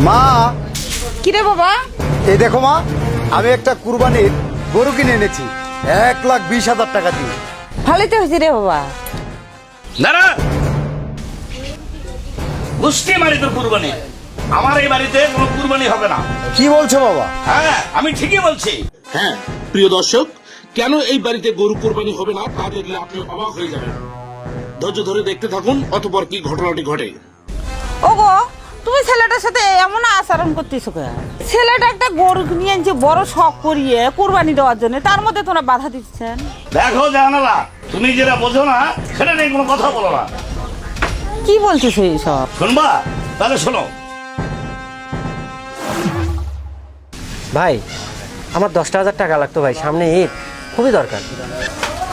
মা, কিরে বাবা? এই দেখো মা, আমি একটা কুরবানির গরু কিনে এনেছি 1,20,000 টাকা দিয়ে। ভালোই তো হয়েছে রে বাবা। দাঁড়া, গুষ্টি মারি তোর কুরবানি। আমার এই বাড়িতে কোনো কুরবানি হবে না। কি বলছো বাবা? হ্যাঁ, আমি ঠিকই বলছি। হ্যাঁ প্রিয় দর্শক, কেন এই বাড়িতে গরু কোরবানি হবে না তা দেখলে আপনি অবাক হয়ে যাবেন। ধৈর্য ধরে দেখতে থাকুন, অতঃপর কি ঘটনাটি ঘটে। ওগো, তুমি ছেলেটার সাথে এমন আচরণ করতেছো কেন? ছেলেটা একটা গরু নিয়ে আনছে বড় শখ করিয়ে কুরবানি দেওয়ার জন্য, তার মধ্যে তোমরা বাধা দিচ্ছেন। দেখো জানালা, তুমি যেটা বোঝো না সেটা নিয়ে কোনো কথা বলো না। কি বলতেছো এইসব? শুনবা? তাহলে শোনো। ভাই, আমার 10,000 টাকা লাগতো ভাই, সামনে ঈদ, খুবই দরকার।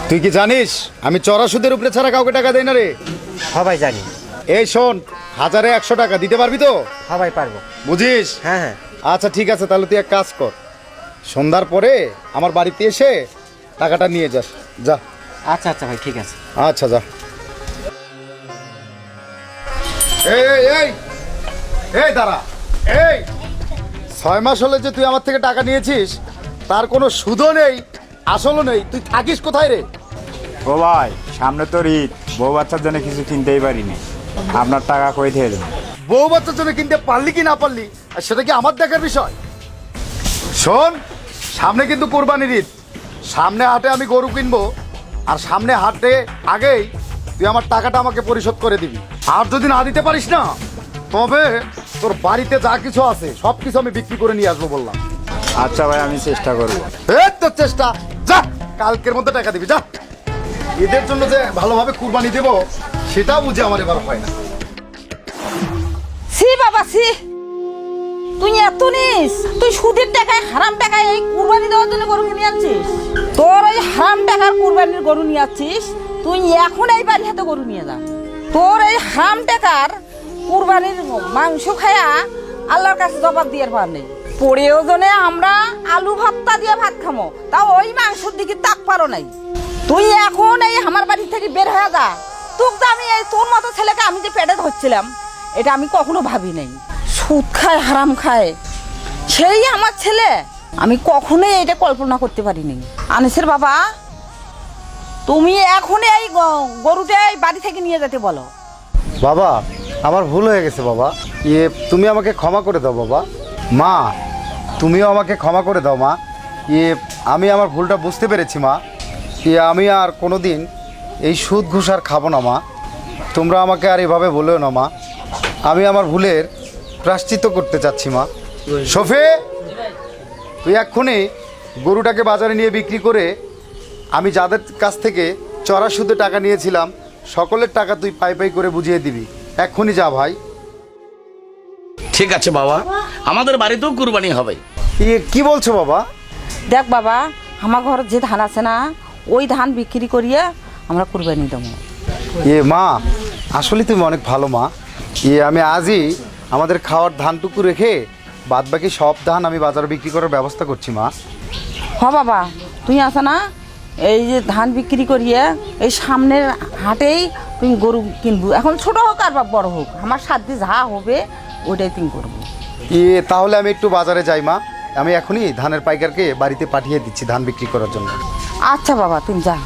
তুই কি জানিস আমি চড়া সুদের উপরে ছাড়া কাউকে টাকা দেই না রে? হ্যাঁ ভাই জানি। এই শোন, 1,000-100 টাকা দিতে পারবি তো? হ্যাঁ ভাই পারবো। বুঝিস? হ্যাঁ হ্যাঁ। আচ্ছা ঠিক আছে, তাহলে তুই এক কাজ কর, সন্ধ্যার পরে আমার বাড়িতে এসে টাকাটা নিয়ে যাস। যা। আচ্ছা আচ্ছা ভাই, ঠিক আছে। আচ্ছা যা। এই এই এই এই দাঁড়া। এই 6 মাস হলে যে তুই আমার থেকে টাকা নিয়েছিস, তার কোনো সুদও নেই, আসলও নেই। তুই থাকিস কোথায় রে? ও ভাই, সামনে তো ঈদ, বউ বাচ্চার জন্য কিছু কিনতেই পারিনি, আপনার টাকা কই থেকে দেবেন? বউ বাচ্চার জন্য কিনতে পারলি কি না পারলি, আর সেটা কি আমার দেখার বিষয়? শোন, সামনে কিন্তু কোরবানির ঈদ, সামনে হাটে আমি গরু কিনবো, আর সামনে হাটে আগেই তুই আমার টাকাটা আমাকে পরিশোধ করে দিবি। আর যদি না দিতে পারিস না, তবে তোর বাড়িতে যা কিছু আছে সব কিছু আমি বিক্রি করে নিয়ে আসবো বললাম। আচ্ছা ভাই, আমি চেষ্টা করবো। এই তোর চেষ্টা, যা, কালকের মধ্যে টাকা দিবি, যা। ঈদের জন্য যে ভালোভাবে কুরবানি দেবো সেটাও বুঝে আমার এবার হয় না। সি বাবা সি, তুই এত নিস? তুই সুদের টাকায়, হারাম টাকায় এই কুরবানি দেওয়ার জন্য গরু কিনে আনছিস? তোর ওই হারাম টাকার কুরবানির গরু নিয়ে আসছিস, তুই এখন এই বাড়ি হাতে গরু নিয়ে যা। তোর এই হারাম টাকার কুরবানির মাংস খায়া আল্লাহর কাছে জবাব দিয়ে পার নেই। প্রয়োজনে আমরা আলু ভর্তা দিয়ে ভাত খামো, তাও ওই মাংসের দিকে তাক পারো নাই। তুই এখন এই আমার বাড়ি থেকে বের হয়ে যা। তোকে তো আমি এই তোর মতো ছেলেকে আমি যে পেটে ধরছিলাম, এটা আমি কখনো ভাবি নাই। সুদ খায়, হারাম খায়, সেই আমার ছেলে, আমি কখনোই এটা কল্পনা করতে পারিনি। আনিসের বাবা, তুমি এখন এই গরুটা এই বাড়ি থেকে নিয়ে যেতে বলো। বাবা, আমার ভুল হয়ে গেছে বাবা, তুমি আমাকে ক্ষমা করে দাও বাবা। মা, তুমিও আমাকে ক্ষমা করে দাও মা। আমি আমার ভুলটা বুঝতে পেরেছি মা। আমি আর কোনো দিন এই সুদ ঘুষ আর খাবো না মা। তোমরা আমাকে আর এভাবে বলেও না মা। আমি আমার ভুলের প্রায়শ্চিত্ত করতে চাচ্ছি মা। শফি, তুই এক্ষুনি গরুটাকে বাজারে নিয়ে বিক্রি করে আমি যাদের কাছ থেকে চড়া সুদে টাকা নিয়েছিলাম সকলের টাকা তুই পাই পাই করে বুঝিয়ে দিবি। এক্ষুনি যা ভাই। ঠিক আছে বাবা, আমাদের বাড়িতেও কুরবানি হবে। কি বলছো বাবা? দেখ বাবা, আমার ঘর যে ধান আছে না, ওই ধান বিক্রি করিয়ে আমরা কুরবানি দেবো। মা, আসলে তুমি অনেক ভালো মা। আমি আজই আমাদের খাওয়ার ধানটুকু রেখে বাদ বাকি সব ধান আমি বাজারে বিক্রি করার ব্যবস্থা করছি মা। হ বাবা, তুই আসা না, এই যে ধান বিক্রি করিয়ে এই সামনের হাটেই তুই গরু কিনবো। এখন ছোট হোক আর বা বড় হোক, আমার সাধ্যে যা হবে ওইটাই তুই করবো। তাহলে আমি একটু বাজারে যাই মা। আমি এখনই ধানের পাইকারকে বাড়িতে পাঠিয়ে দিচ্ছি ধান বিক্রি করার জন্য। আচ্ছা বাবা, তুমি যা।